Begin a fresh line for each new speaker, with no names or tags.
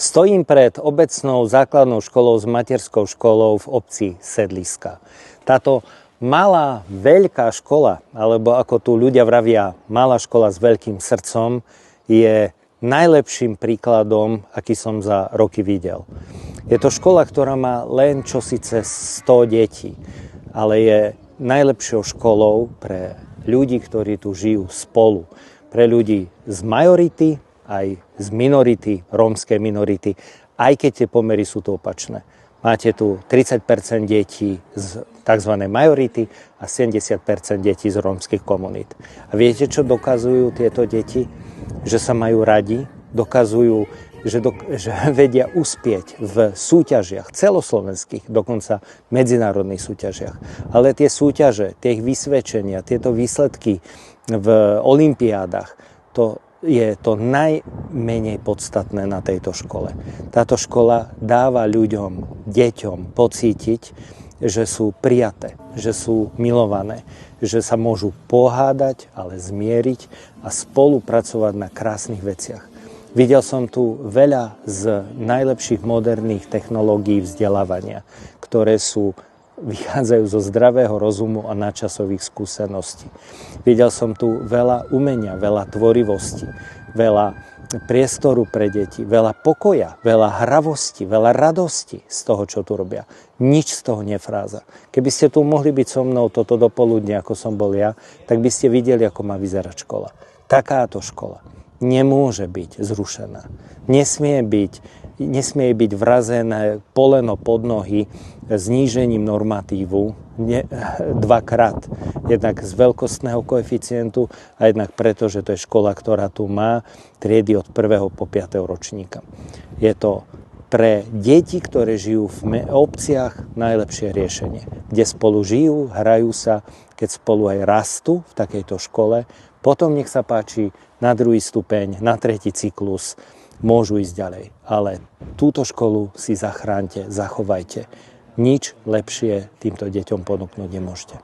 Stojím pred obecnou základnou školou s materskou školou v obci Sedliska. Táto malá, veľká škola, alebo ako tu ľudia vravia, malá škola s veľkým srdcom, je najlepším príkladom, aký som za roky videl. Je to škola, ktorá má len čosi cez 100 detí, ale je najlepšou školou pre ľudí, ktorí tu žijú spolu. Pre ľudí z majority, aj z minority, rómskej minority, aj keď tie pomery sú tu opačné. Máte tu 30% detí z tzv. Majority a 70% detí z rómskych komunít. A viete, čo dokazujú tieto deti? Že sa majú radi, dokazujú, že vedia uspieť v súťažiach celoslovenských, dokonca medzinárodných súťažiach. Ale tie súťaže, tie ich vysvedčenia, tieto výsledky v olympiádach, to je to najmenej podstatné na tejto škole. Táto škola dáva ľuďom, deťom pocítiť, že sú prijaté, že sú milované, že sa môžu pohádať, ale zmieriť a spolupracovať na krásnych veciach. Videl som tu veľa z najlepších moderných technológií vzdelávania, ktoré vychádzajú zo zdravého rozumu a nadčasových skúseností. Videl som tu veľa umenia, veľa tvorivosti, veľa priestoru pre deti, veľa pokoja, veľa hravosti, veľa radosti z toho, čo tu robia. Nič z toho nefráza. Keby ste tu mohli byť so mnou toto dopoludne, ako som bol ja, tak by ste videli, ako má vyzerať škola. Takáto škola nemôže byť zrušená. Nesmie byť vrazené poleno pod nohy znížením normatívu dvakrát. Jednak z veľkostného koeficientu a jednak preto, že to je škola, ktorá tu má triedy od 1. po 5. ročníka. Je to pre deti, ktoré žijú v obciach, najlepšie riešenie. Kde spolu žijú, hrajú sa, keď spolu aj rastú v takejto škole, potom nech sa páči na druhý stupeň, na tretí cyklus, môžu ísť ďalej. Ale túto školu si zachránte, zachovajte. Nič lepšie týmto deťom ponúknuť nemôžete.